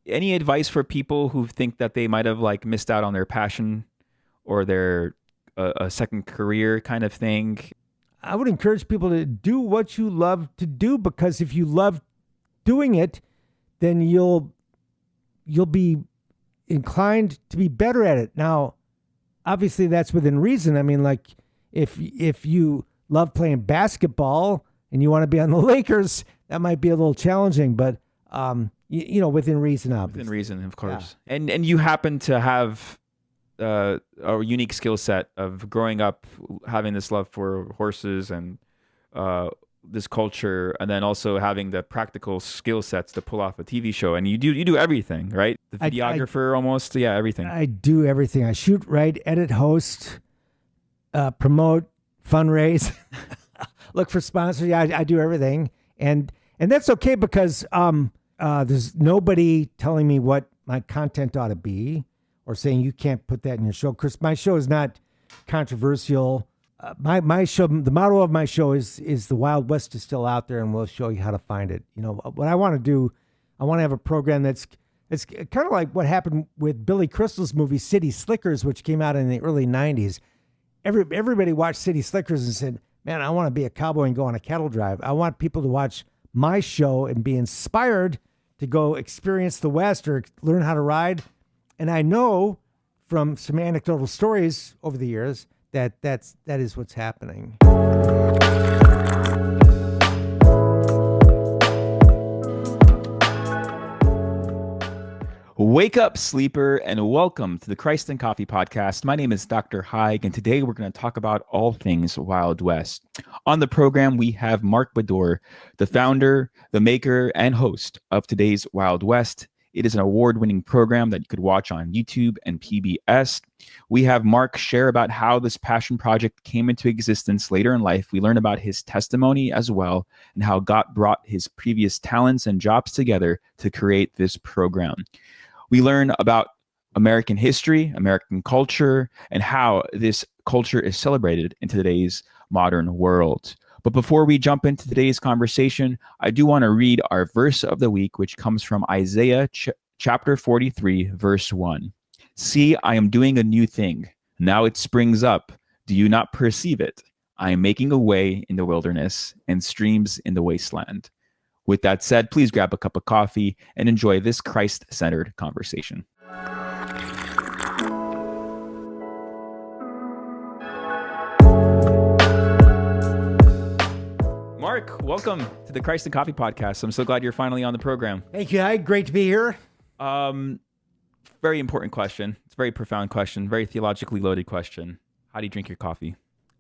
Any advice for people who think that they might have like missed out on their passion or their a second career kind of thing? I would encourage people to do what you love to do, because if you love doing it, then you'll be inclined to be better at it. Now, obviously that's within reason. I mean, like if you love playing basketball and you want to be on the Lakers, that might be a little challenging, but within reason, obviously. Within reason, of course. Yeah. And you happen to have a unique skill set of growing up having this love for horses and this culture, and then also having the practical skill sets to pull off a TV show. And you do everything, right? The videographer, almost, yeah, everything. I do everything. I shoot, write, edit, host, promote, fundraise, look for sponsors. Yeah, I do everything, and that's okay, because there's nobody telling me what my content ought to be or saying you can't put that in your show. Because my show is not controversial. My show, the motto of my show is the Wild West is still out there, and we'll show you how to find it. You know what I want to do? I want to have a program that's kind of like what happened with Billy Crystal's movie City Slickers, which came out in the early '90s. Everybody watched City Slickers and said, "Man, I want to be a cowboy and go on a cattle drive." I want people to watch my show and be inspired to go experience the West or learn how to ride. And I know from some anecdotal stories over the years that is what's happening. Wake up, sleeper, and welcome to the Christ and Coffee podcast. My name is Dr. Haig, and today we're going to talk about all things Wild West. On the program, we have Mark Bedor, the founder, the maker, and host of today's Wild West. It is an award-winning program that you could watch on YouTube and PBS. We have Mark share about how this passion project came into existence later in life. We learn about his testimony as well, and how God brought his previous talents and jobs together to create this program. We learn about American history, American culture, and how this culture is celebrated in today's modern world. But before we jump into today's conversation, I do want to read our verse of the week, which comes from Isaiah chapter 43, verse 1. See, I am doing a new thing. Now it springs up. Do you not perceive it? I am making a way in the wilderness and streams in the wasteland. With that said, please grab a cup of coffee and enjoy this Christ-centered conversation. Mark, welcome to the Christ and Coffee podcast. I'm so glad you're finally on the program. Thank you. Great to be here. Very important question. It's a very profound question, very theologically loaded question. How do you drink your coffee?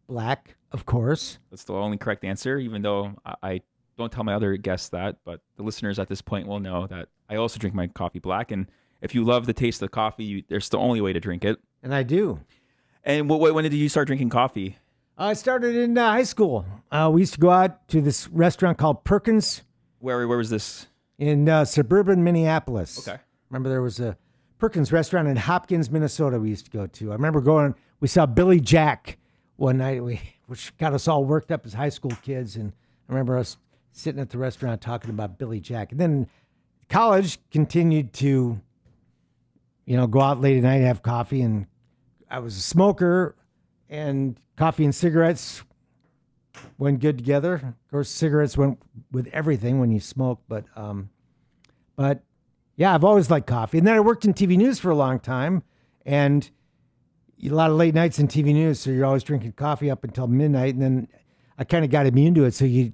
Black, of course. That's the only correct answer, even though I don't tell my other guests that, but the listeners at this point will know that I also drink my coffee black. And if you love the taste of the coffee, there's the only way to drink it. And I do. And when did you start drinking coffee? I started in high school. We used to go out to this restaurant called Perkins. Where was this? In suburban Minneapolis. Okay. Remember there was a Perkins restaurant in Hopkins, Minnesota we used to go to. I remember we saw Billy Jack one night, which got us all worked up as high school kids. And I remember us sitting at the restaurant talking about Billy Jack. And then college continued to, go out late at night and have coffee. And I was a smoker, and coffee and cigarettes went good together. Of course, cigarettes went with everything when you smoke. But yeah, I've always liked coffee. And then I worked in TV news for a long time, and a lot of late nights in TV news. So you're always drinking coffee up until midnight. And then I kind of got immune to it. So you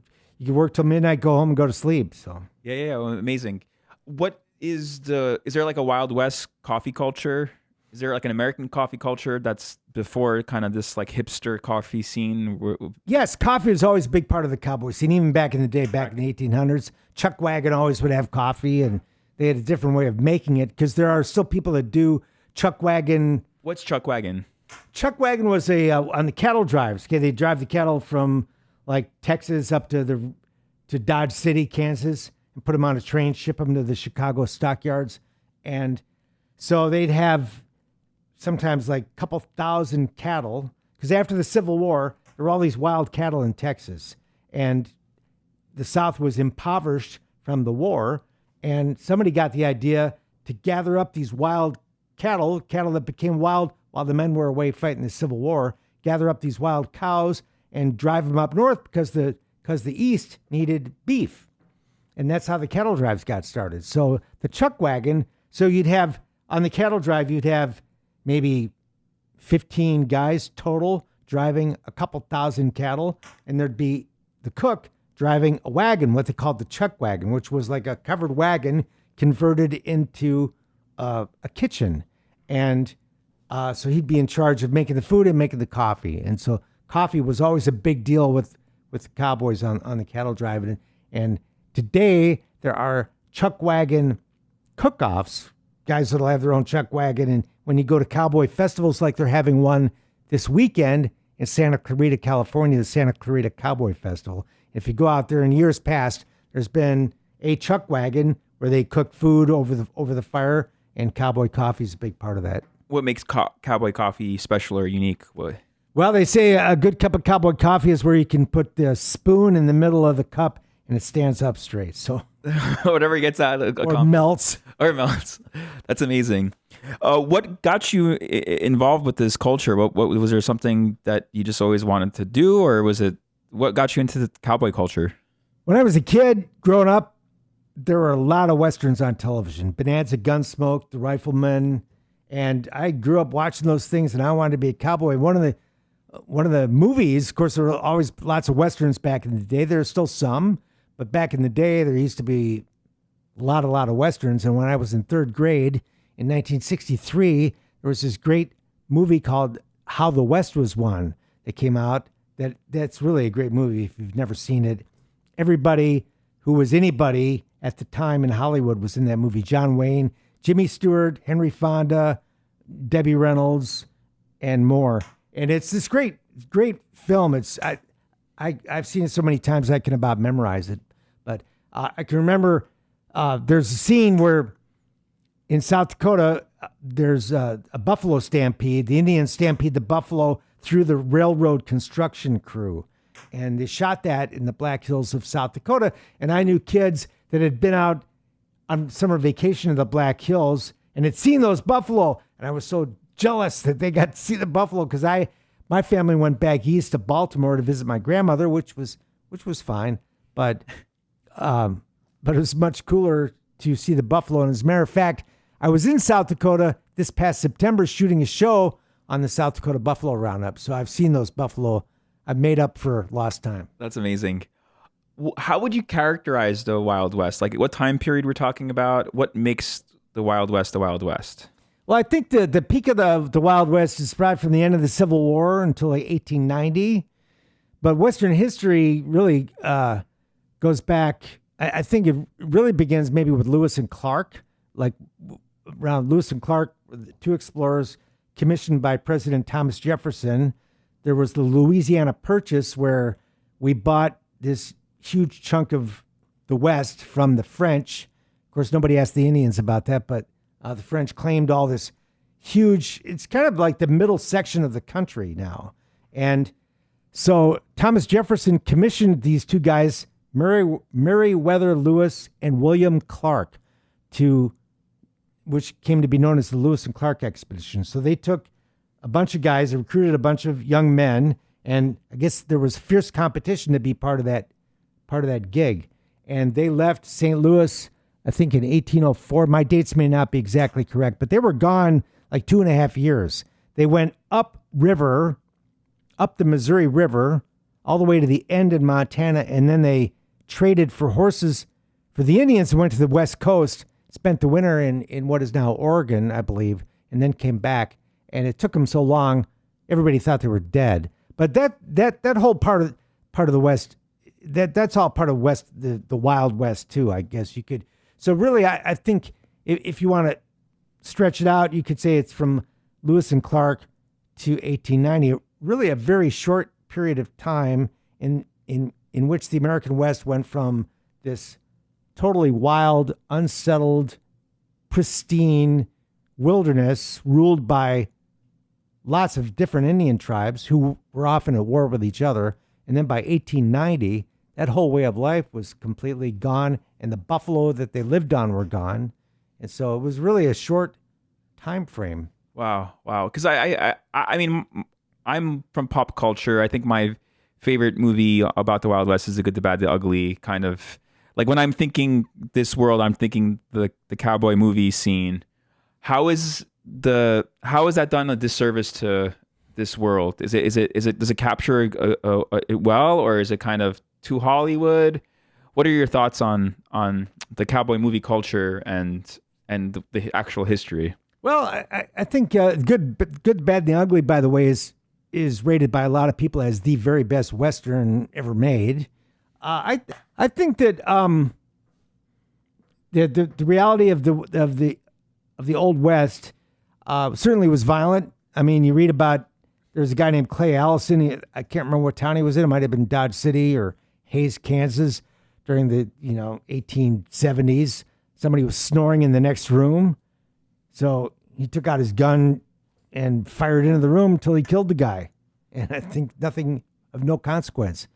work till midnight, go home and go to sleep. So yeah, well, amazing. What is there like a Wild West coffee culture? Is there like an American coffee culture that's before kind of this like hipster coffee scene? Yes, coffee was always a big part of the cowboy scene, even back in the day, back in the 1800s. Chuck Wagon always would have coffee, and they had a different way of making it, because there are still people that do Chuck Wagon. What's Chuck Wagon? Chuck Wagon was on the cattle drives. Okay, they drive the cattle from like Texas up to Dodge City, Kansas, and put them on a train, ship them to the Chicago stockyards. And so they'd have sometimes like a couple thousand cattle, because after the Civil War, there were all these wild cattle in Texas, and the South was impoverished from the war. And somebody got the idea to gather up these wild cattle that became wild while the men were away fighting the Civil War, gather up these wild cows and drive them up north because the East needed beef. And that's how the cattle drives got started. So the chuck wagon, so you'd have, on the cattle drive, you'd have maybe 15 guys total driving a couple thousand cattle, and there'd be the cook driving a wagon, what they called the chuck wagon, which was like a covered wagon converted into a kitchen. And so he'd be in charge of making the food and making the coffee. And so coffee was always a big deal with the cowboys on the cattle drive. And today there are chuck wagon cook-offs, guys that'll have their own chuck wagon. And when you go to cowboy festivals, like they're having one this weekend in Santa Clarita, California, the Santa Clarita Cowboy Festival. If you go out there in years past, there's been a chuck wagon where they cook food over the fire, and cowboy coffee is a big part of that. What makes cowboy coffee special or unique? What? Well, they say a good cup of cowboy coffee is where you can put the spoon in the middle of the cup and it stands up straight. So whatever gets out melts. Or melts. That's amazing. What got you involved with this culture? What was there something that you just always wanted to do, or was it what got you into the cowboy culture? When I was a kid growing up, there were a lot of Westerns on television. Bonanza Gunsmoke, The Rifleman, and I grew up watching those things, and I wanted to be a cowboy. One of the movies, of course, there were always lots of Westerns back in the day. There's still some, but back in the day, there used to be a lot of Westerns. And when I was in third grade in 1963, there was this great movie called How the West Was Won that came out. That's really a great movie if you've never seen it. Everybody who was anybody at the time in Hollywood was in that movie. John Wayne, Jimmy Stewart, Henry Fonda, Debbie Reynolds, and more. And it's this great film. I've seen it so many times I can about memorize it. But I can remember there's a scene where in South Dakota there's a buffalo stampede. The Indians stampede the buffalo through the railroad construction crew. And they shot that in the Black Hills of South Dakota. And I knew kids that had been out on summer vacation in the Black Hills and had seen those buffalo. And I was so jealous that they got to see the buffalo because my family went back east to Baltimore to visit my grandmother, which was fine. But it was much cooler to see the buffalo. And as a matter of fact, I was in South Dakota this past September shooting a show on the South Dakota Buffalo Roundup. So I've seen those buffalo. I've made up for lost time. That's amazing. How would you characterize the Wild West? Like, what time period we're talking about? What makes the Wild West the Wild West? Well, I think the peak of the Wild West is probably from the end of the Civil War until like 1890. But Western history really goes back. I think it really begins maybe with Lewis and Clark, like around Lewis and Clark, two explorers commissioned by President Thomas Jefferson. There was the Louisiana Purchase where we bought this huge chunk of the West from the French. Of course, nobody asked the Indians about that, but the French claimed all this huge, it's kind of like the middle section of the country now. And so Thomas Jefferson commissioned these two guys, Meriwether Lewis and William Clark, which came to be known as the Lewis and Clark Expedition. So they took a bunch of guys, they recruited a bunch of young men, and I guess there was fierce competition to be part of that gig. And they left St. Louis, I think in 1804. My dates may not be exactly correct, but they were gone like 2.5 years. They went up the Missouri River, all the way to the end in Montana, and then they traded for horses for the Indians and went to the West Coast, spent the winter in what is now Oregon, I believe, and then came back. And it took them so long, everybody thought they were dead. But that whole part of the West, that's all part of West, the Wild West too, I guess you could. So really, I think if you want to stretch it out, you could say it's from Lewis and Clark to 1890. Really, a very short period of time in which the American West went from this totally wild, unsettled, pristine wilderness ruled by lots of different Indian tribes who were often at war with each other. And then by 1890, that whole way of life was completely gone, and the buffalo that they lived on were gone. And so it was really a short time frame. Wow. Because I mean, I'm from pop culture. I think my favorite movie about the Wild West is The Good, the Bad, the Ugly. Kind of like when I'm thinking this world, I'm thinking the cowboy movie scene. How is that done a disservice to this world? Does it capture it well, or is it kind of too Hollywood? What are your thoughts on the cowboy movie culture and the actual history? Well, I think good, bad, and the ugly. By the way, is rated by a lot of people as the very best Western ever made. I think that the reality of the Old West certainly was violent. I mean, you read about there's a guy named Clay Allison. I can't remember what town he was in. It might have been Dodge City or Hays, Kansas, during the 1870s. Somebody was snoring in the next room, so he took out his gun and fired into the room until he killed the guy. And I think nothing of no consequence.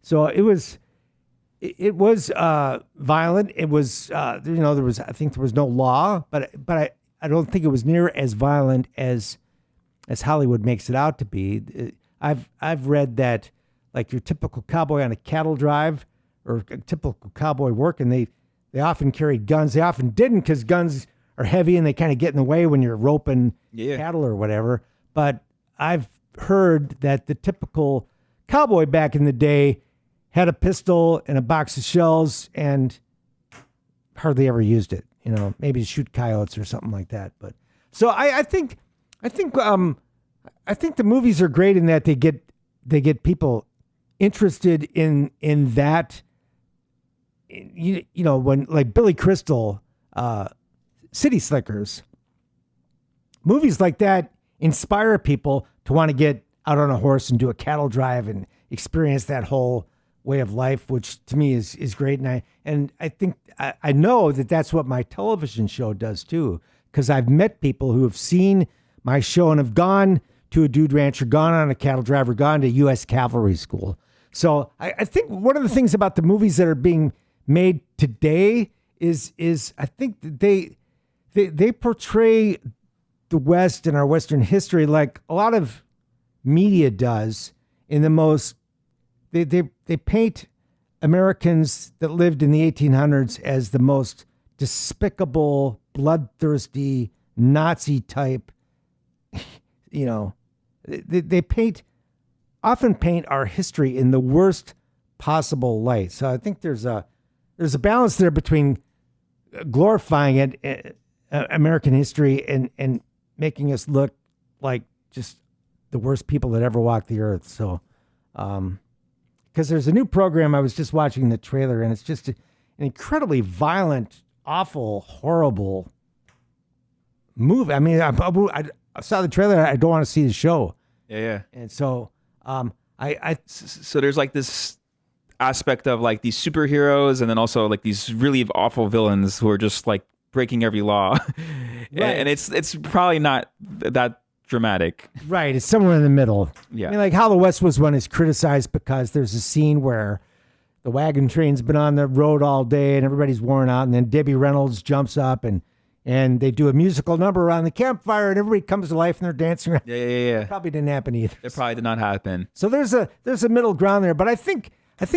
So it was violent. It was I think there was no law, but I don't think it was near as violent as Hollywood makes it out to be. I've read that, like, your typical cowboy on a cattle drive or a typical cowboy working, they often carried guns. They often didn't, because guns are heavy and they kind of get in the way when you're roping cattle or whatever. But I've heard that the typical cowboy back in the day had a pistol and a box of shells and hardly ever used it. Maybe to shoot coyotes or something like that. But so I think the movies are great in that they get people interested in that. When, like, Billy Crystal, City Slickers, movies like that inspire people to want to get out on a horse and do a cattle drive and experience that whole way of life, which to me is great. And I think I know that that's what my television show does too, because I've met people who have seen my show and have gone to a dude ranch or gone on a cattle drive or gone to U.S. Cavalry School. So I think one of the things about the movies that are being made today is I think that they portray the West and our Western history like a lot of media does, in the most they paint Americans that lived in the 1800s as the most despicable, bloodthirsty, Nazi type. They often paint our history in the worst possible light. So I think there's a balance there between glorifying it, American history, and making us look like just the worst people that ever walked the earth. So, because there's a new program, I was just watching the trailer, and it's just an incredibly violent, awful, horrible movie. I mean, I saw the trailer. I don't want to see the show. Yeah. And so, so there's like this aspect of like these superheroes, and then also like these really awful villains who are just like breaking every law. Right. And it's probably not that dramatic. Right. It's somewhere in the middle. Yeah. I mean, like How the West Was Won is criticized because there's a scene where the wagon train's been on the road all day and everybody's worn out, and then Debbie Reynolds jumps up and they do a musical number around the campfire, and everybody comes to life and they're dancing around. Yeah. Probably didn't happen either. It probably did not happen. So there's a middle ground there. But I think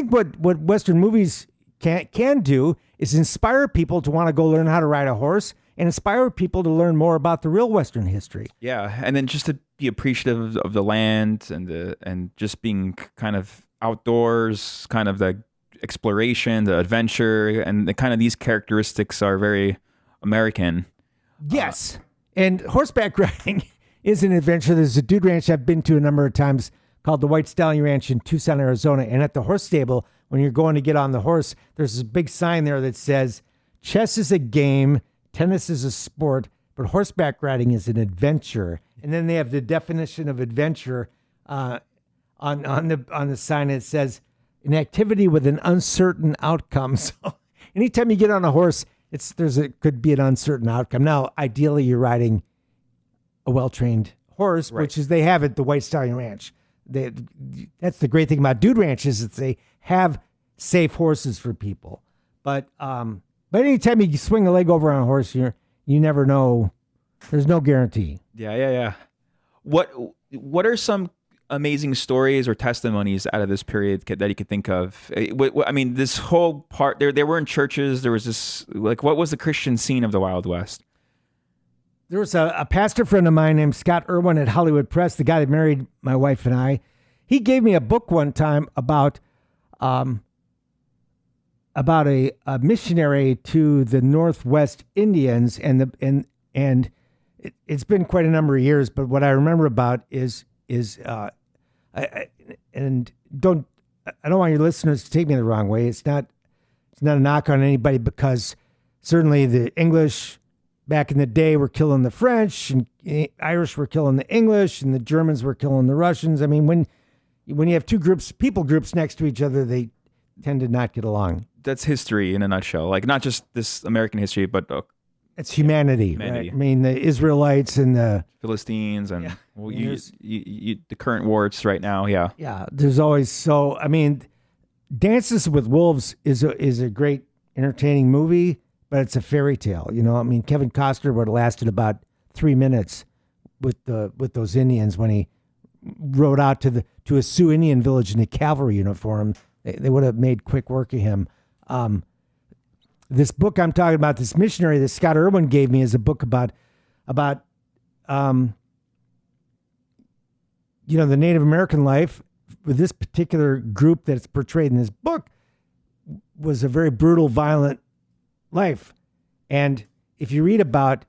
what Western movies can do is inspire people to want to go learn how to ride a horse, and inspire people to learn more about the real Western history. Yeah, and then just to be appreciative of the land and just being kind of outdoors, kind of the exploration, the adventure, and the kind of these characteristics are very American. Yes, and horseback riding is an adventure. There's a dude ranch I've been to a number of times called the White Stallion Ranch in Tucson, Arizona, and at the horse stable, when you're going to get on the horse, there's this big sign there that says, "Chess is a game, tennis is a sport, but horseback riding is an adventure." And then they have the definition of adventure on the sign. It says, "An activity with an uncertain outcome." So anytime you get on a horse, it could be an uncertain outcome. Now, ideally, you're riding a well-trained horse, right, which is they have at the White Stallion Ranch. That's the great thing about dude ranches, is they have safe horses for people. But anytime you swing a leg over on a horse, you're you never know. There's no guarantee. Yeah. What are some amazing stories or testimonies out of this period that you could think of? I mean, this whole part, there weren't churches. There was this, like, what was the Christian scene of the Wild West? There was a pastor friend of mine named Scott Irwin at Hollywood Press, the guy that married my wife and I. He gave me a book one time about a missionary to the Northwest Indians, and it's been quite a number of years. But what I remember about is I don't want your listeners to take me the wrong way. It's not a knock on anybody, because certainly the English back in the day were killing the French, and Irish were killing the English, and the Germans were killing the Russians. I mean, when you have two people groups next to each other, they tend to not get along. That's history in a nutshell. Like, not just this American history, but it's humanity. Right? I mean, the Israelites and the Philistines, and the current wars right now. Yeah. Yeah. There's always, so, I mean, Dances with Wolves is a great entertaining movie, but it's a fairy tale. You know, I mean, Kevin Costner would have lasted about 3 minutes with those Indians when he rode out to a Sioux Indian village in a cavalry uniform. They would have made quick work of him. This book I'm talking about, this missionary that Scott Irwin gave me, is a book about the Native American life. With this particular group that's portrayed in this book was a very brutal, violent life. And if you read about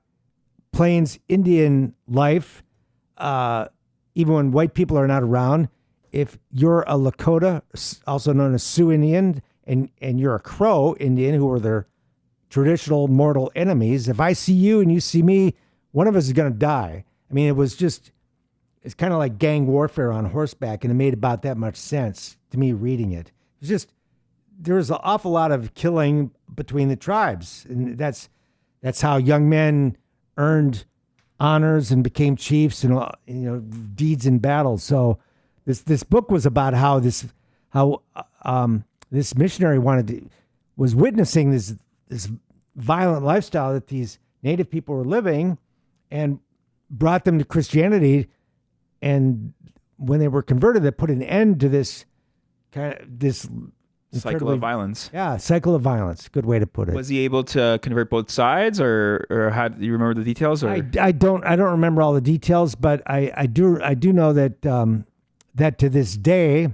Plains Indian life, even when white people are not around, if you're a Lakota, also known as Sioux Indian, and you're a Crow Indian, who are their traditional mortal enemies, if I see you and you see me, one of us is going to die. I mean, it's kind of like gang warfare on horseback, and it made about that much sense to me reading it. It's just, there was an awful lot of killing between the tribes, and that's how young men earned honors and became chiefs, and deeds in battle. So this book was about how this missionary was witnessing this violent lifestyle that these native people were living, and brought them to Christianity. And when they were converted, they put an end to this cycle of violence. Yeah, cycle of violence. Good way to put it. Was he able to convert both sides, or how do you remember the details? Or I don't remember all the details, but I do know that that to this day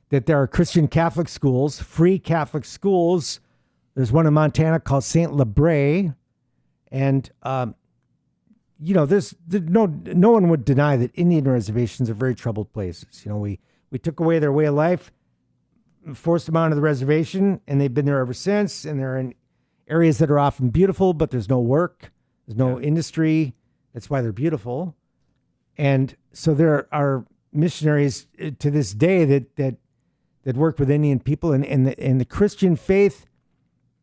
that there are Christian Catholic schools, free Catholic schools. There's one in Montana called St. Labray, and there's no one would deny that Indian reservations are very troubled places. We took away their way of life, forced them onto the reservation, and they've been there ever since. And they're in areas that are often beautiful, but there's no work, there's no industry. That's why they're beautiful. And so there are missionaries to this day that work with Indian people, and the Christian faith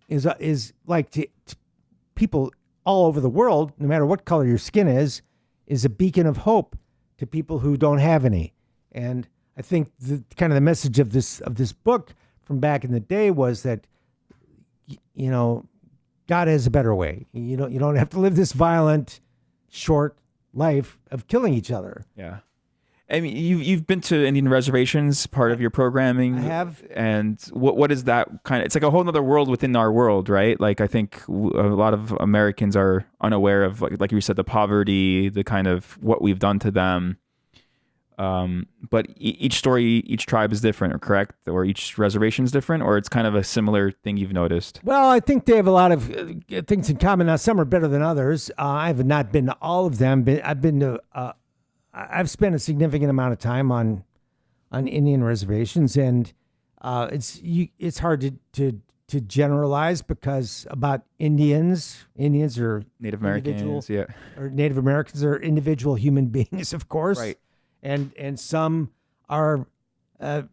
is like to people all over the world, no matter what color your skin is a beacon of hope to people who don't have any. And I think the kind of the message of this book from back in the day was that, God has a better way. You don't have to live this violent, short life of killing each other. Yeah. I mean, you've been to Indian reservations, part of your programming. I have. And what is that kind of? It's like a whole other world within our world, right? Like, I think a lot of Americans are unaware of, like you said, the poverty, the kind of what we've done to them. But each tribe is different, correct? Or each reservation is different, or it's kind of a similar thing you've noticed? Well, I think they have a lot of things in common. Now, some are better than others. I have not been to all of them, but I've spent a significant amount of time on Indian reservations, and it's hard to generalize, because about Indians are Native Americans, or Native Americans are individual human beings, of course, right? And some are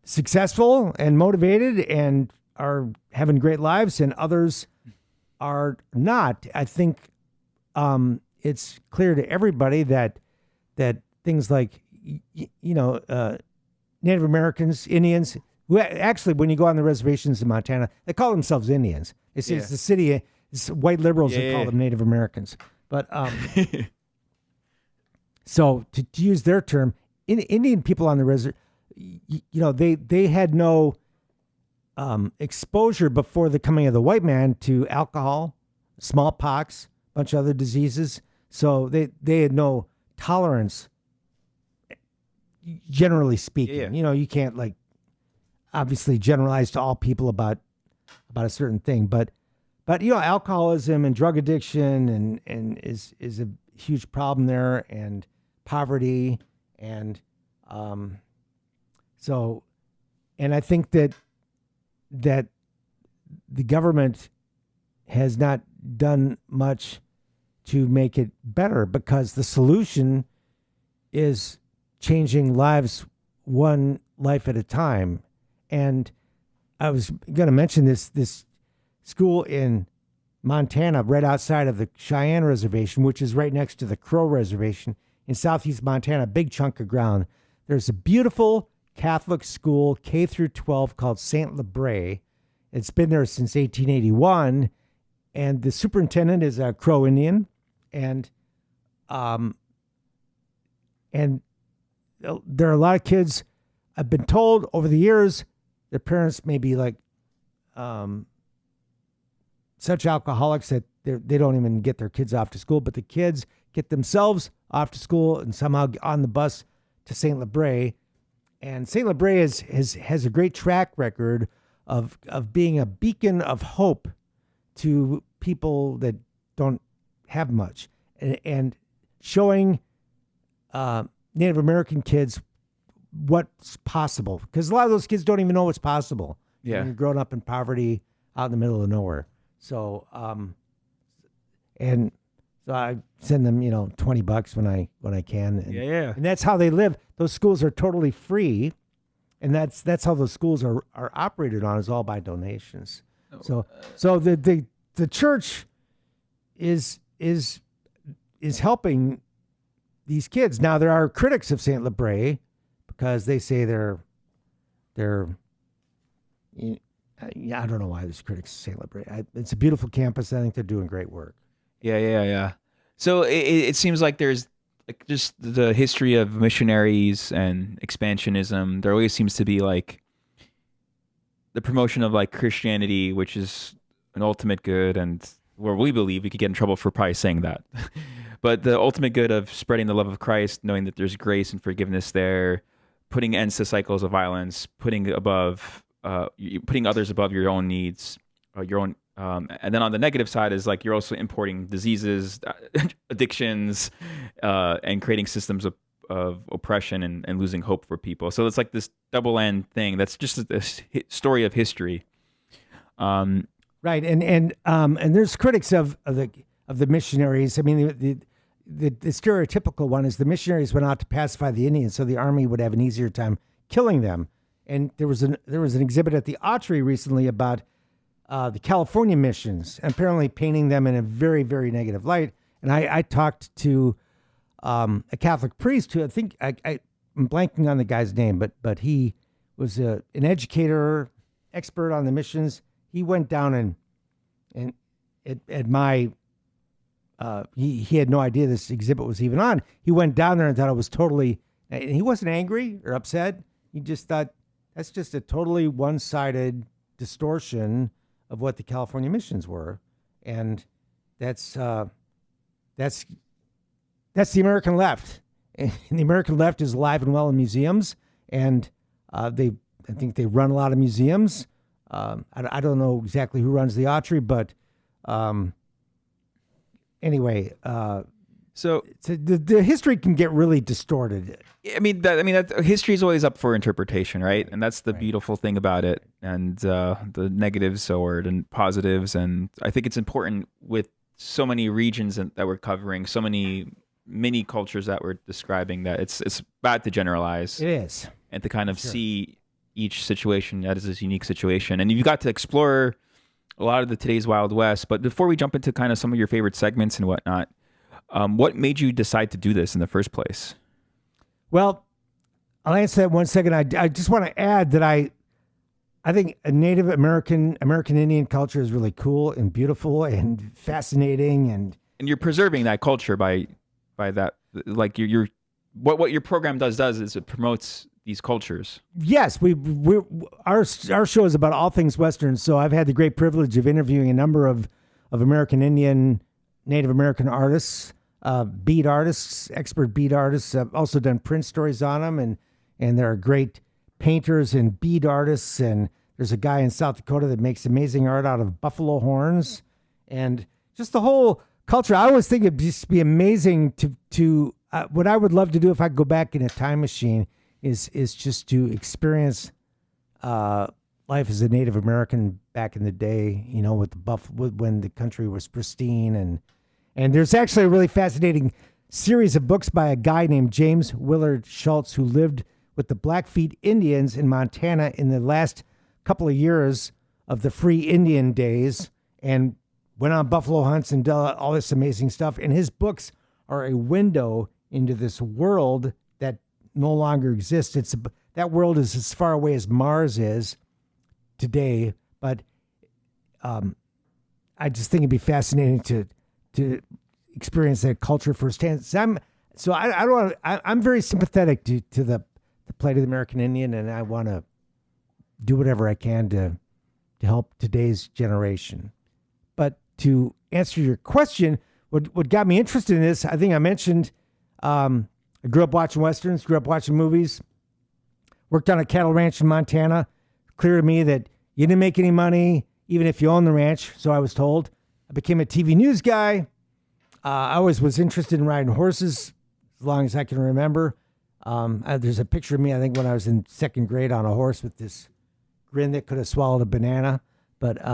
successful and motivated and are having great lives, and others are not. I think it's clear to everybody that things like, Native Americans, Indians, who actually, when you go on the reservations in Montana, they call themselves Indians. They say it's the White liberals would call them Native Americans. But so to use their term, Indian people on the reservation, they had no exposure before the coming of the white man to alcohol, smallpox, a bunch of other diseases. So they had no tolerance, generally speaking. Yeah. You can't obviously generalize to all people about a certain thing, but alcoholism and drug addiction and is a huge problem there, and poverty, and so, and I think that the government has not done much to make it better, because the solution is changing lives one life at a time. And I was going to mention this school in Montana, right outside of the Cheyenne Reservation, which is right next to the Crow Reservation in southeast Montana, a big chunk of ground. There's a beautiful Catholic school, K through 12, called St. Lebray. It's been there since 1881, and the superintendent is a Crow Indian, and there are a lot of kids. I've been told over the years, their parents may be such alcoholics that they don't even get their kids off to school, but the kids get themselves off to school and somehow get on the bus to St. Lebray. And St. Lebray has a great track record of being a beacon of hope to people that don't have much, and showing Native American kids what's possible, because a lot of those kids don't even know what's possible. Yeah, when you're growing up in poverty out in the middle of nowhere. So, and so I send them, $20 when I can. And, and that's how they live. Those schools are totally free, and that's how those schools are operated on, is all by donations. So the church is helping these kids. Now, there are critics of St. Lebray, because they say they're I don't know why there's critics of St. Lebray. It's a beautiful campus. I think they're doing great work. Yeah. So it seems like there's just the history of missionaries and expansionism. There always seems to be the promotion of Christianity, which is an ultimate good, and where we believe we could get in trouble for probably saying that. But the ultimate good of spreading the love of Christ, knowing that there's grace and forgiveness there, putting ends to cycles of violence, putting others above your own needs, and then on the negative side is you're also importing diseases, addictions, and creating systems of oppression and losing hope for people. So it's this double end thing. That's just a story of history. Right, and there's critics of the missionaries. I mean, the stereotypical one is the missionaries went out to pacify the Indians, so the army would have an easier time killing them. And there was an exhibit at the Autry recently about the California missions, and apparently painting them in a very, very negative light. And I talked to a Catholic priest who, I think I'm blanking on the guy's name, but he was an educator, expert on the missions. He went down and at my he had no idea this exhibit was even on. He went down there and thought it was totally, and he wasn't angry or upset. He just thought that's just a totally one-sided distortion of what the California missions were, and that's the American left. And the American left is alive and well in museums, and I think they run a lot of museums. I don't know exactly who runs the Autry, but anyway, so the history can get really distorted. I mean, that history is always up for interpretation, right? And that's the beautiful thing about it, and the negatives and positives. And I think it's important with so many regions that we're covering, so many mini cultures that we're describing, that it's bad to generalize. It is, and to kind of see each situation as this unique situation. And you've got to explore a lot of today's Wild West. But before we jump into kind of some of your favorite segments and whatnot, what made you decide to do this in the first place? Well, I'll answer that in 1 second. I just want to add that I I think a Native American Indian culture is really cool and beautiful and fascinating, and you're preserving that culture by that, like you're what your program does is it promotes these cultures. yes, our show is about all things Western. So I've had the great privilege of interviewing a number of American Indian, Native American artists, bead artists, expert bead artists. I've also done print stories on them, and there are great painters and bead artists, and there's a guy in South Dakota that makes amazing art out of buffalo horns, and just the whole culture. I always think it'd just be amazing to what I would love to do if I could go back in a time machine is just to experience life as a Native American back in the day, with when the country was pristine, and there's actually a really fascinating series of books by a guy named James Willard Schultz, who lived with the Blackfeet Indians in Montana in the last couple of years of the free Indian days, and went on buffalo hunts and did all this amazing stuff. And his books are a window into this world that no longer exists. That world is as far away as Mars is today, but I just think it'd be fascinating to experience that culture firsthand. So I'm very sympathetic to the plight of the American Indian, and I want to do whatever I can to help today's generation. But to answer your question, what got me interested in this, I think I mentioned, I grew up watching Westerns, grew up watching movies, worked on a cattle ranch in Montana. Clear to me that you didn't make any money, even if you own the ranch, so I was told. I became a TV news guy. I always was interested in riding horses as long as I can remember. There's a picture of me, I think, when I was in second grade on a horse with this grin that could have swallowed a banana. But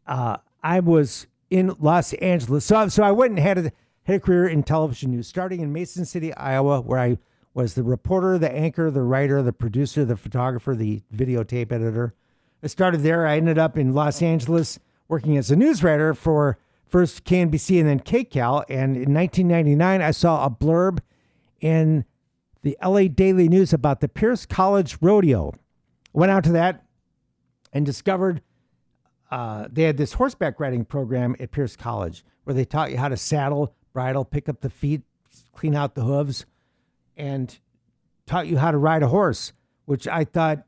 I was in Los Angeles. So I went and had a career in television news, starting in Mason City, Iowa, where I was the reporter, the anchor, the writer, the producer, the photographer, the videotape editor. I started there. I ended up in Los Angeles working as a news writer for first KNBC and then KCAL. And in 1999, I saw a blurb in the LA Daily News about the Pierce College Rodeo. Went out to that and discovered they had this horseback riding program at Pierce College where they taught you how to saddle, bridle, pick up the feet, clean out the hooves, and taught you how to ride a horse, which I thought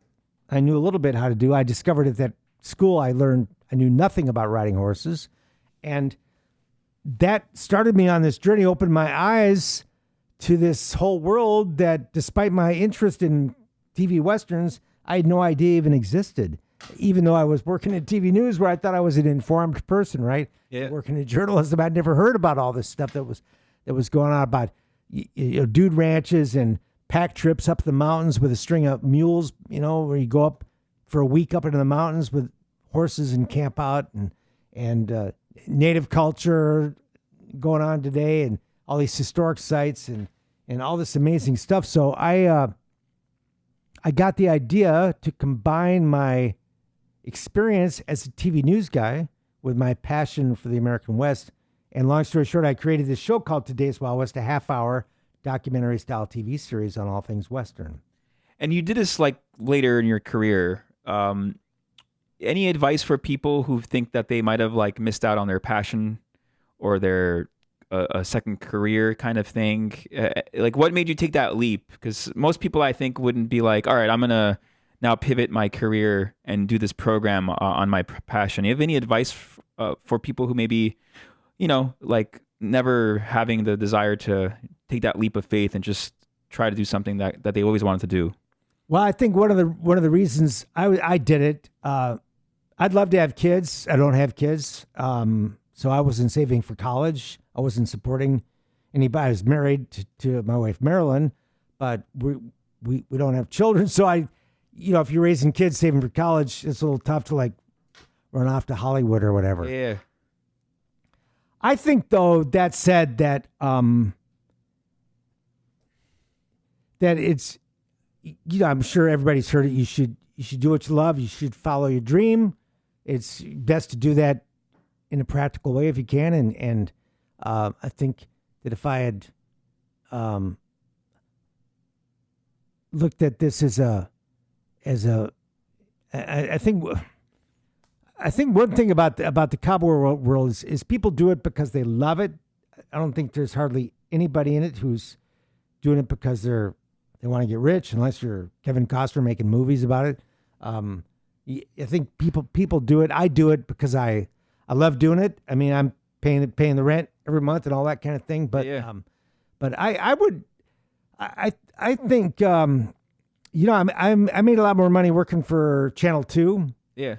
I knew a little bit how to do. I discovered at that school I knew nothing about riding horses. And that started me on this journey, opened my eyes to this whole world that, despite my interest in TV Westerns, I had no idea even existed. Even though I was working in TV news where I thought I was an informed person, right? Yeah. Working in journalism, I'd never heard about all this stuff that was going on about dude ranches and pack trips up the mountains with a string of mules, where you go up for a week up into the mountains with horses and camp out, and native culture going on today, and all these historic sites and all this amazing stuff. So I got the idea to combine my experience as a TV news guy with my passion for the American West. And long story short, I created this show called Today's Wild West, a half-hour documentary-style TV series on all things Western. And you did this like later in your career. Any advice for people who think that they might have like missed out on their passion or their a second career kind of thing? Like, what made you take that leap? Because most people, I think, wouldn't be like, all right, I'm going to now pivot my career and do this program on my passion. You have any advice for people who maybe, like never having the desire to take that leap of faith and just try to do something that they always wanted to do? Well, I think one of the reasons I did it, I'd love to have kids. I don't have kids. So I wasn't saving for college. I wasn't supporting anybody. I was married to my wife, Marilyn, but we don't have children. So if you're raising kids, saving for college, it's a little tough to like run off to Hollywood or whatever. Yeah. I think, though, that said, that it's, I'm sure everybody's heard it. You should do what you love. You should follow your dream. It's best to do that in a practical way if you can. And I think that if I had looked at this as a I think one thing about the cowboy world is people do it because they love it. I don't think there's hardly anybody in it who's doing it because they want to get rich, unless you're Kevin Costner making movies about it. I think people do it. I do it because I love doing it. I mean, I'm paying the rent every month and all that kind of thing. But Yeah. I think I made a lot more money working for Channel 2 Yeah.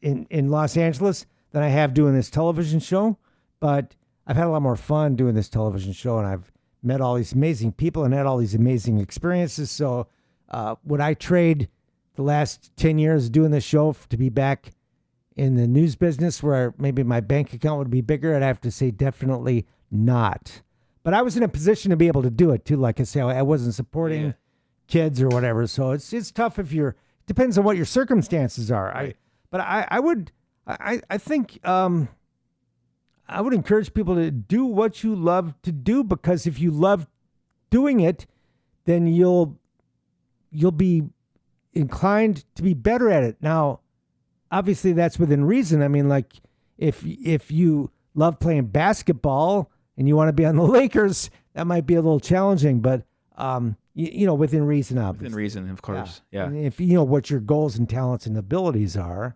in Los Angeles than I have doing this television show. But I've had a lot more fun doing this television show, and I've met all these amazing people and had all these amazing experiences. So would I trade the last 10 years doing this show to be back in the news business where maybe my bank account would be bigger? I'd have to say definitely not. But I was in a position to be able to do it too. Like I say, I wasn't supporting kids or whatever. So it's tough if depends on what your circumstances are. Right. I think I would encourage people to do what you love to do, because if you love doing it, then you'll be inclined to be better at it. Now, obviously that's within reason. I mean, like if you love playing basketball and you want to be on the Lakers, that might be a little challenging, but within reason, obviously. Within reason, of course. Yeah. And if you know what your goals and talents and abilities are.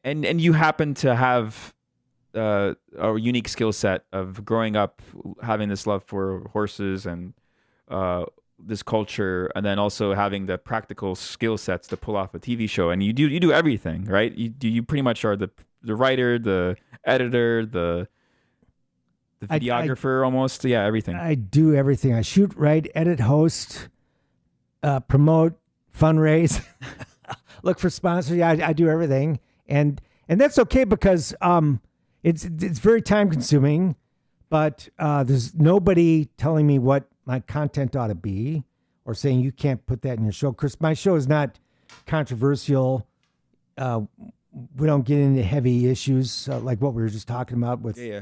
And you happen to have a unique skill set of growing up having this love for horses and this culture, and then also having the practical skill sets to pull off a TV show. And you do everything, right? You pretty much are the writer, the editor, the videographer, almost. Yeah, everything. I do everything. I shoot, write, edit, host, promote, fundraise, look for sponsors. Yeah, I do everything, and that's okay because it's very time consuming, but there's nobody telling me what my content ought to be or saying you can't put that in your show. Chris, my show is not controversial. We don't get into heavy issues like what we were just talking about with. Yeah.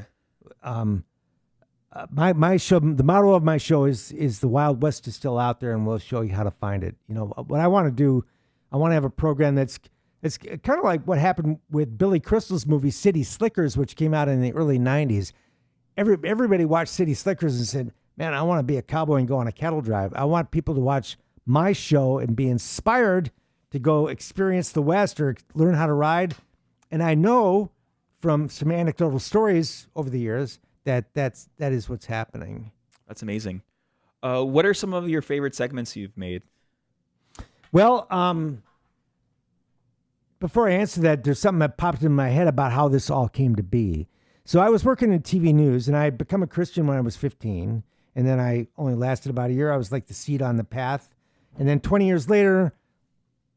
My show, the motto of my show is the Wild West is still out there, and we'll show you how to find it. You know what I want to do. I want to have a program that's kind of like what happened with Billy Crystal's movie City Slickers, which came out in the early '90s. Everybody watched City Slickers and said, "Man, I want to be a cowboy and go on a cattle drive." I want people to watch my show and be inspired to go experience the West or learn how to ride. And I know from some anecdotal stories over the years that is what's happening. That's amazing. What are some of your favorite segments you've made? Well, before I answer that, there's something that popped in my head about how this all came to be. So I was working in TV news, and I had become a Christian when I was 15, and then I only lasted about a year. I was like the seed on the path. And then 20 years later,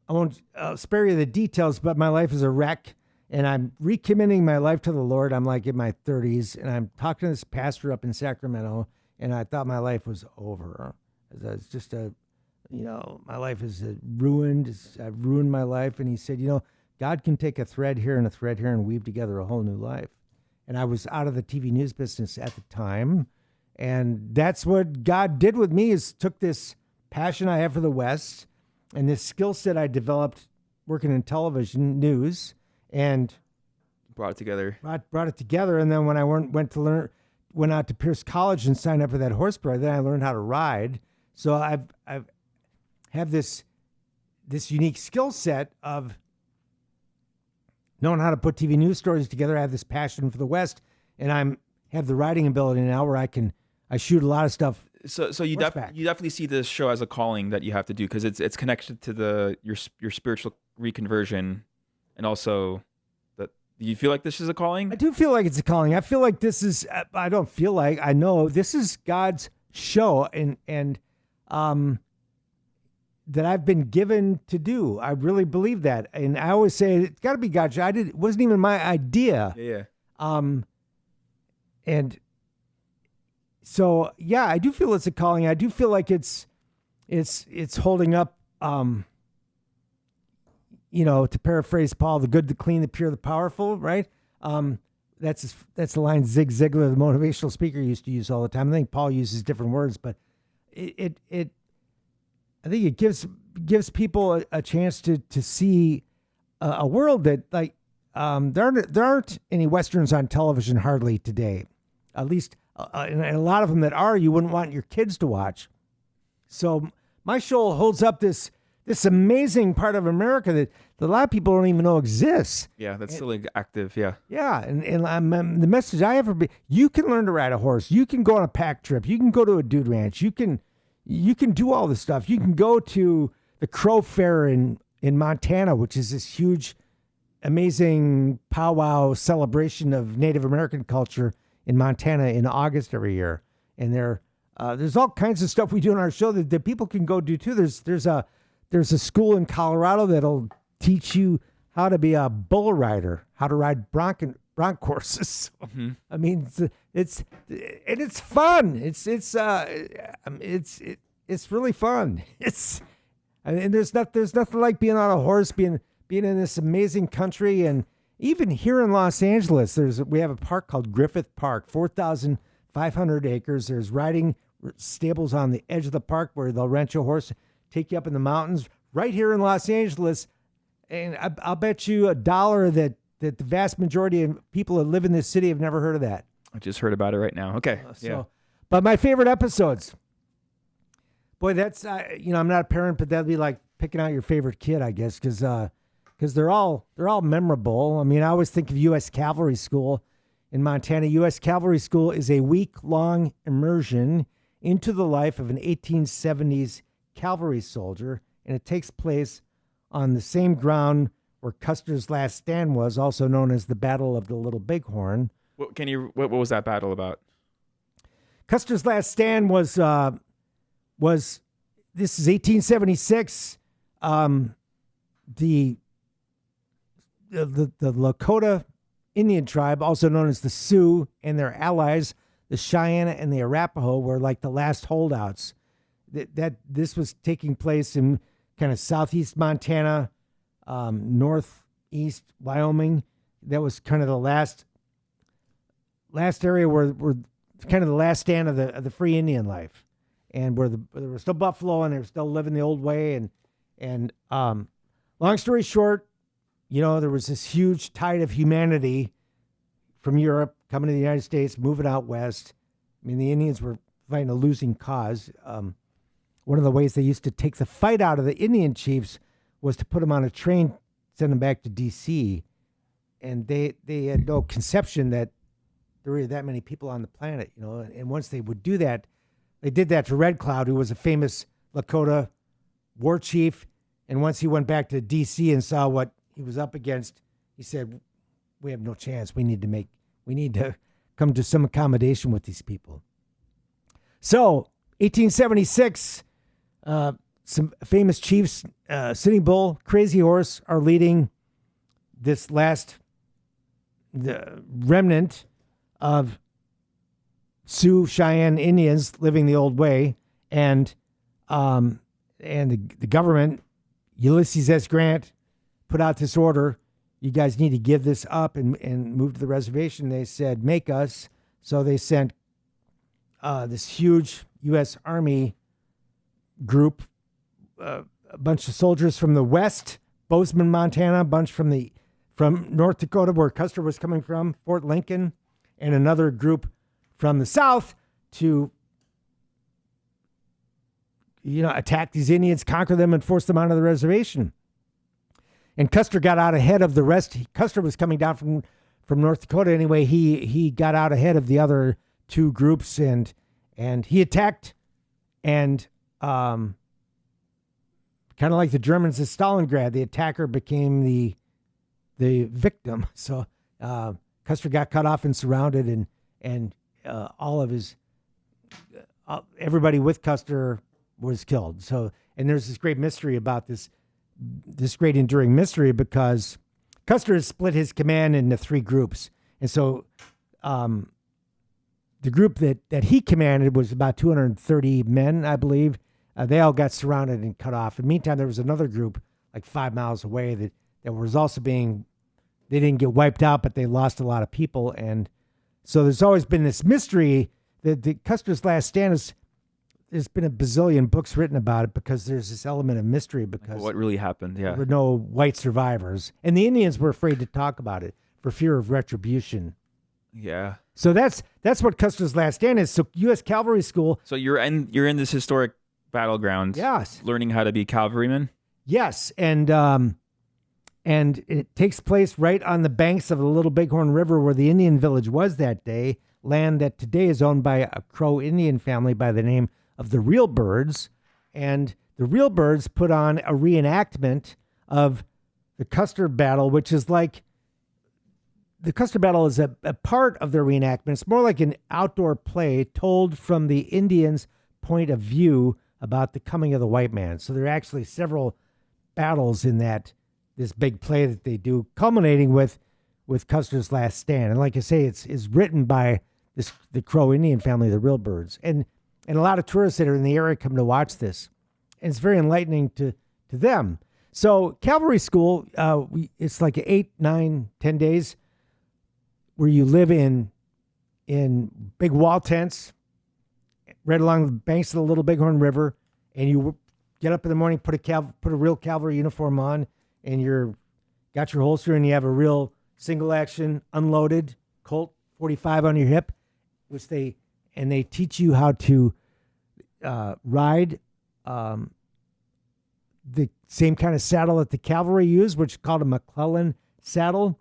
I won't spare you the details, but my life is a wreck, and I'm recommitting my life to the Lord. I'm like in my 30s, and I'm talking to this pastor up in Sacramento, and I thought my life was over. It's just my life is ruined. I've ruined my life. And he said, God can take a thread here and a thread here and weave together a whole new life. And I was out of the TV news business at the time. And that's what God did with me, is took this passion I have for the West and this skill set I developed working in television news and Brought it together. Brought it together. And then when I went out to Pierce College and signed up for that horse program, then I learned how to ride. So I've have this unique skill set of knowing how to put TV news stories together. I have this passion for the West, and I have the writing ability now where I shoot a lot of stuff. So you definitely see this show as a calling that you have to do, because it's connected to your spiritual reconversion, and also that. Do you feel like this is a calling? I do feel like it's a calling. I feel like this is. I don't feel like I know this is God's show, and that I've been given to do. I really believe that. And I always say it's got to be God's show. It wasn't even my idea. Yeah. And so, yeah, I do feel it's a calling. I do feel like it's holding up, to paraphrase Paul, the good, the clean, the pure, the powerful, right? That's the line Zig Ziglar, the motivational speaker, used to use all the time. I think Paul uses different words, but I think it gives people a chance to see a world that there aren't any westerns on television hardly today, at least, and a lot of them that are you wouldn't want your kids to watch. So my show holds up this amazing part of America that a lot of people don't even know exists. Yeah, that's still active. Yeah. Yeah, and the message I ever you can learn to ride a horse. You can go on a pack trip. You can go to a dude ranch. You can do all this stuff. You can go to the Crow Fair in Montana, which is this huge, amazing powwow celebration of Native American culture in Montana in August every year. And there's all kinds of stuff we do on our show that people can go do too. There's a school in Colorado that'll teach you how to be a bull rider, how to ride bronc horses. Mm-hmm. I mean, it's fun. It's really fun. And there's nothing like being on a horse, being in this amazing country, and even here in Los Angeles, we have a park called Griffith Park, 4,500 acres. There's riding stables on the edge of the park where they'll rent you a horse, take you up in the mountains right here in Los Angeles. And I'll bet you $1 that the vast majority of people that live in this city have never heard of that. I just heard about it right now. Okay. Yeah. But my favorite episodes, boy, that's, I'm not a parent, but that'd be like picking out your favorite kid, I guess, because they're all memorable. I mean, I always think of U.S. Cavalry School in Montana. U.S. Cavalry School is a week-long immersion into the life of an 1870s cavalry soldier, and it takes place on the same ground where Custer's last stand was, also known as the Battle of the Little Bighorn. What was that battle about? Custer's last stand was this is 1876. The Lakota Indian tribe, also known as the Sioux, and their allies, the Cheyenne and the Arapaho, were like the last holdouts. This was taking place in kind of southeast Montana, northeast Wyoming. That was kind of the last area where kind of the last stand of the free Indian life, and where there was still buffalo and they were still living the old way. And long story short, there was this huge tide of humanity from Europe coming to the United States, moving out west. I mean, the Indians were fighting a losing cause. One of the ways they used to take the fight out of the Indian chiefs was to put them on a train, send them back to D.C., and they had no conception that there were that many people on the planet, and once they would do that, they did that to Red Cloud, who was a famous Lakota war chief, and once he went back to D.C. and saw what he was up against, he said, we have no chance. We need to come to some accommodation with these people. So 1876, some famous chiefs, Sitting Bull, Crazy Horse, are leading this the remnant of Sioux Cheyenne Indians living the old way, and the government, Ulysses S. Grant, put out this order: you guys need to give this up and move to the reservation. They said, make us. So they sent this huge U.S. Army group, a bunch of soldiers from the west, Bozeman, Montana, a bunch from North Dakota, where Custer was coming from, Fort Lincoln, and another group from the south to attack these Indians, conquer them, and force them onto the reservation. And Custer got out ahead of the rest. Custer was coming down from North Dakota anyway. He got out ahead of the other two groups, and he attacked, and kind of like the Germans at Stalingrad, the attacker became the victim. So Custer got cut off and surrounded, and all of his everybody with Custer was killed. So, and there's this great mystery about this great enduring mystery, because Custer has split his command into three groups. And so the group that he commanded was about 230 men, I believe. They all got surrounded and cut off. In the meantime, there was another group like 5 miles away that was also they didn't get wiped out, but they lost a lot of people. And so there's always been this mystery that Custer's last stand is there's been a bazillion books written about it because there's this element of mystery because What really happened? there Yeah. were no white survivors, and the Indians were afraid to talk about it for fear of retribution. Yeah. So that's what Custer's Last Stand is. So U.S. Cavalry School. So you're in this historic battleground. Yes. Learning how to be cavalryman. Yes, and it takes place right on the banks of the Little Bighorn River where the Indian village was that day, land that today is owned by a Crow Indian family by the name of the Real Birds. And the Real Birds put on a reenactment of the Custer Battle, which is like, the Custer Battle is a part of their reenactment. It's more like an outdoor play told from the Indians' point of view about the coming of the white man. So there are actually several battles in this big play that they do, culminating with Custer's Last Stand. And like I say, it's written by the Crow Indian family, the Real Birds. And a lot of tourists that are in the area come to watch this. And it's very enlightening to them. So Cavalry School, it's like 8, 9, 10 days where you live in big wall tents right along the banks of the Little Bighorn River, and you get up in the morning, put a real cavalry uniform on, and got your holster, and you have a real single action unloaded Colt 45 on your hip, which they teach you how to ride the same kind of saddle that the cavalry use, which is called a McClellan saddle,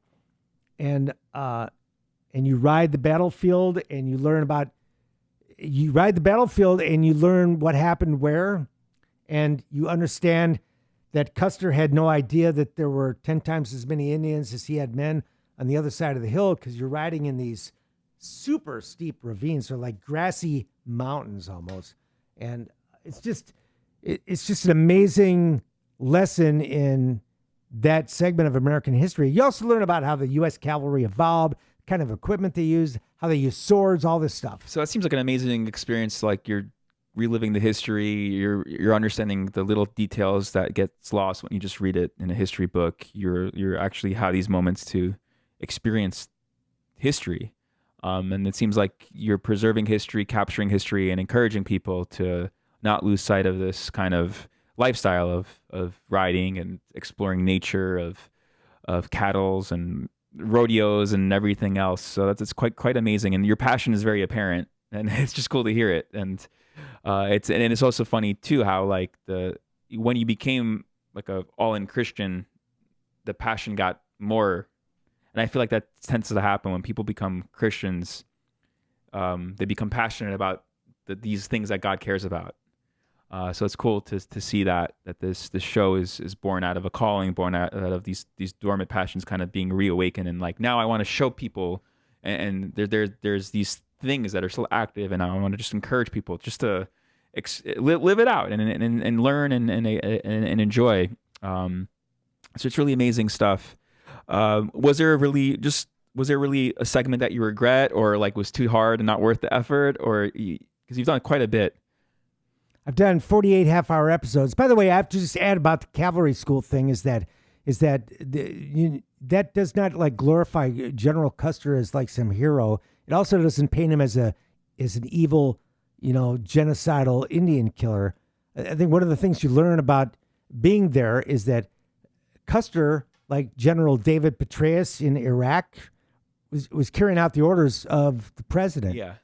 and you ride the battlefield, and you learn what happened where, and you understand that Custer had no idea that there were 10 times as many Indians as he had men on the other side of the hill, because you're riding in these super steep ravines. They're like grassy mountains almost. And it's just an amazing lesson in that segment of American history. You also learn about how the U.S. cavalry evolved, kind of equipment they used, how they used swords, all this stuff. So that seems like an amazing experience. Like you're reliving the history. You're understanding the little details that gets lost when you just read it in a history book. You're actually have these moments to experience history. And it seems like you're preserving history, capturing history, and encouraging people to not lose sight of this kind of lifestyle of riding and exploring nature, of cattles and rodeos and everything else. So it's quite amazing, and your passion is very apparent, and it's just cool to hear it. And it's also funny too how like when you became like a all-in Christian, the passion got more. And I feel like that tends to happen when people become Christians. They become passionate about these things that God cares about. So it's cool to see that this show is born out of a calling, born out of these dormant passions kind of being reawakened, and like now I want to show people, and there's these things that are still active, and I want to just encourage people just to live it out and learn and enjoy. So it's really amazing stuff. Was there really a segment that you regret, or like was too hard and not worth the effort, or because you've done quite a bit? I've done 48 half-hour episodes. By the way, I have to just add about the cavalry school thing is that that does not like glorify General Custer as like some hero. It also doesn't paint him as an evil, genocidal Indian killer. I think one of the things you learn about being there is that Custer, like General David Petraeus in Iraq, was carrying out the orders of the president. Yeah.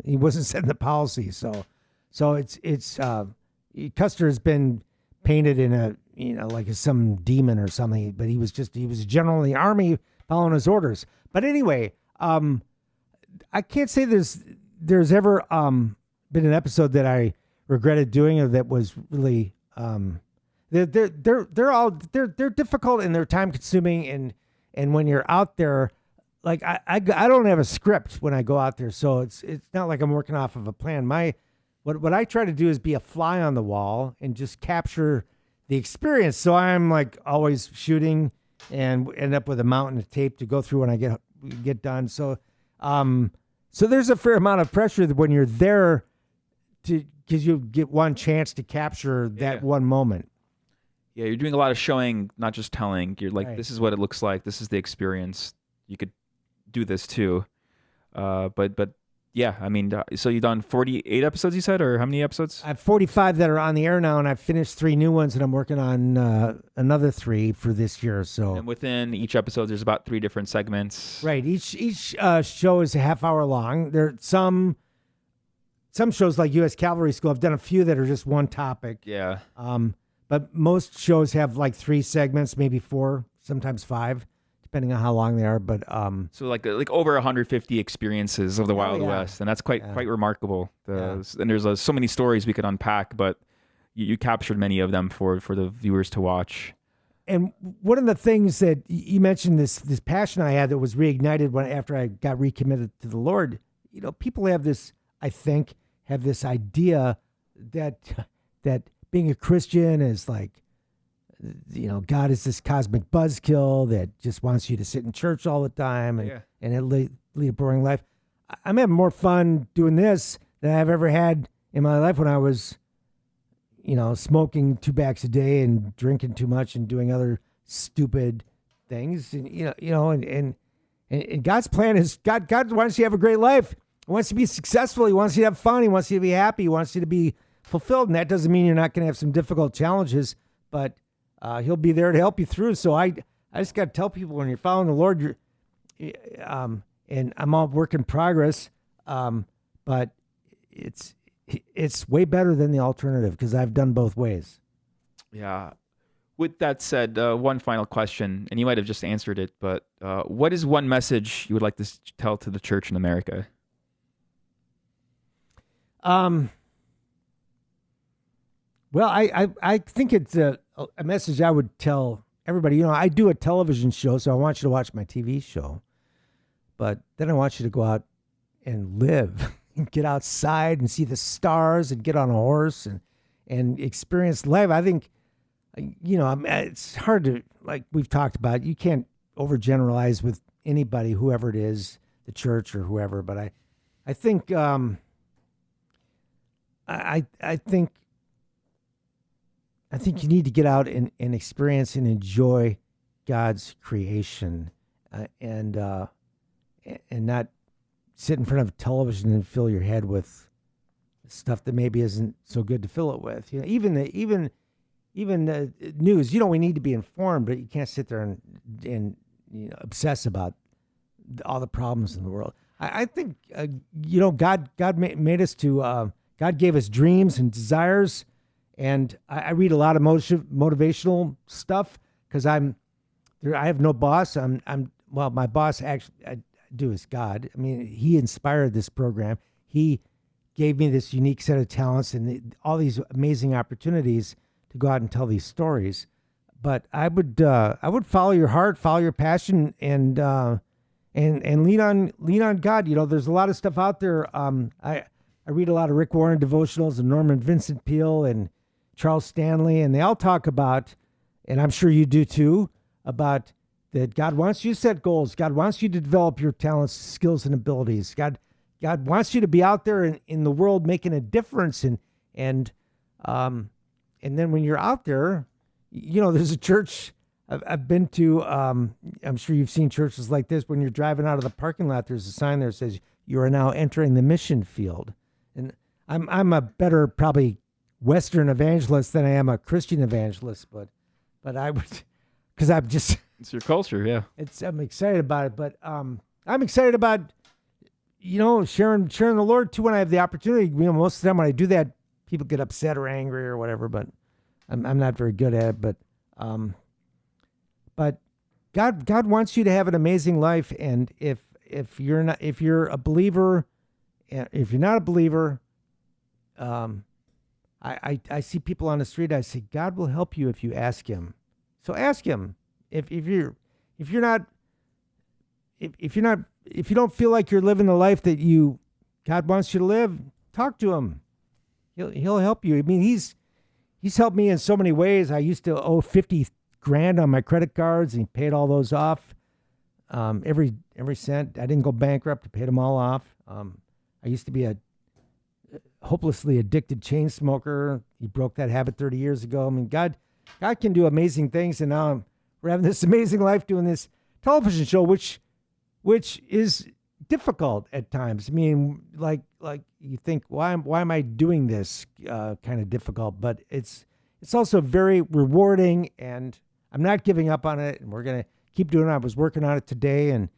He wasn't setting the policy. So it's Custer has been painted in a like some demon or something, but he was a general in the army following his orders. But anyway, I can't say there's ever been an episode that I regretted doing or that was really they're difficult and they're time consuming, and when you're out there, like I don't have a script when I go out there, so it's not like I'm working off of a plan. What I try to do is be a fly on the wall and just capture the experience. So I'm like always shooting and end up with a mountain of tape to go through when I get done. So there's a fair amount of pressure when you're there because you get one chance to capture that one moment. Yeah, you're doing a lot of showing, not just telling. You're like, Right. This is what it looks like. This is the experience. You could do this too. But Yeah, I mean, so you've done 48 episodes, you said, or how many episodes? I have 45 that are on the air now, and I've finished 3 new ones, and I'm working on another 3 for this year. So And within each episode, there's about 3 different segments. right, each show is a half hour long. There some shows like U.S. Cavalry School. I've done a few that are just one topic. Yeah. But most shows have like 3 segments, maybe 4, sometimes 5, depending on how long they are. But So like over 150 experiences of the Wild yeah. West, and that's quite remarkable. Yeah. And there's so many stories we could unpack, but you captured many of them for the viewers to watch. And one of the things that you mentioned, this passion I had that was reignited after I got recommitted to the Lord. You know, people have this, I think, have this idea that being a Christian is like, you know, God is this cosmic buzzkill that just wants you to sit in church all the time and lead a boring life. I'm having more fun doing this than I've ever had in my life when I was, you know, smoking 2 packs a day and drinking too much and doing other stupid things. And, and God's plan is God wants you to have a great life. He wants you to be successful. He wants you to have fun. He wants you to be happy. He wants you to be fulfilled. And that doesn't mean you're not going to have some difficult challenges, but he'll be there to help you through. So I just got to tell people, when you're following the Lord, and I'm all work in progress, but it's way better than the alternative because I've done both ways. Yeah. With that said, one final question, and you might have just answered it, but what is one message you would like to tell to the church in America? Well, I think it's a message I would tell everybody. You know, I do a television show, so I want you to watch my TV show, but then I want you to go out and live and get outside and see the stars and get on a horse and experience life. I think, you know, it's hard to, like we've talked about, you can't overgeneralize with anybody, whoever it is, the church or whoever, but I think, I think you need to get out and experience and enjoy God's creation, and not sit in front of television and fill your head with stuff that maybe isn't so good to fill it with. You know, even the news. You know, we need to be informed, but you can't sit there and you know, obsess about all the problems in the world. I think you know, God made us to. God gave us dreams and desires. And I read a lot of motivational stuff because I have no boss. Well, my boss actually I do is God. I mean, he inspired this program. He gave me this unique set of talents and all these amazing opportunities to go out and tell these stories. But I would follow your heart, follow your passion, and lean on God. You know, there's a lot of stuff out there. I read a lot of Rick Warren devotionals and Norman Vincent Peale and Charles Stanley, and they all talk about, and I'm sure you do too, about that God wants you to set goals. God wants you to develop your talents, skills, and abilities. God wants you to be out there in the world making a difference. And then when you're out there, you know, there's a church I've been to. I'm sure you've seen churches like this. When you're driving out of the parking lot, there's a sign there that says, "You are now entering the mission field." And I'm a better probably Western evangelist than I am a Christian evangelist, but I would, because I'm just, It's your culture, yeah. I'm excited about it, but I'm excited about, you know, sharing the Lord too when I have the opportunity. You know, most of the time when I do that, people get upset or angry or whatever, but I'm not very good at it. But God wants you to have an amazing life, and if you're a believer, if you're not a believer, I see people on the street. I say, God will help you if you ask Him. So ask Him. If you don't feel like you're living the life that God wants you to live, talk to Him. He'll help you. I mean, He's helped me in so many ways. I used to owe $50,000 on my credit cards, and He paid all those off. Every cent. I didn't go bankrupt. I paid them all off. I used to be a hopelessly addicted chain smoker. He broke that habit 30 years ago. I mean, God can do amazing things, and now we're having this amazing life doing this television show, which is difficult at times. I mean, like you think, why am I doing this? Kind of difficult, but it's also very rewarding, and I'm not giving up on it. And we're gonna keep doing it. I was working on it today, and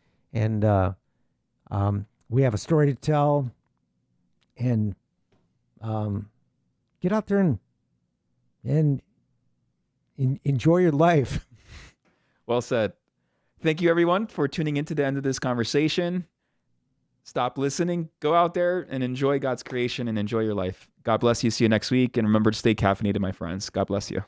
we have a story to tell, and get out there and enjoy your life. Well said. Thank you, everyone, for tuning in to the end of this conversation. Stop listening. Go out there and enjoy God's creation and enjoy your life. God bless you. See you next week. And remember to stay caffeinated, my friends. God bless you.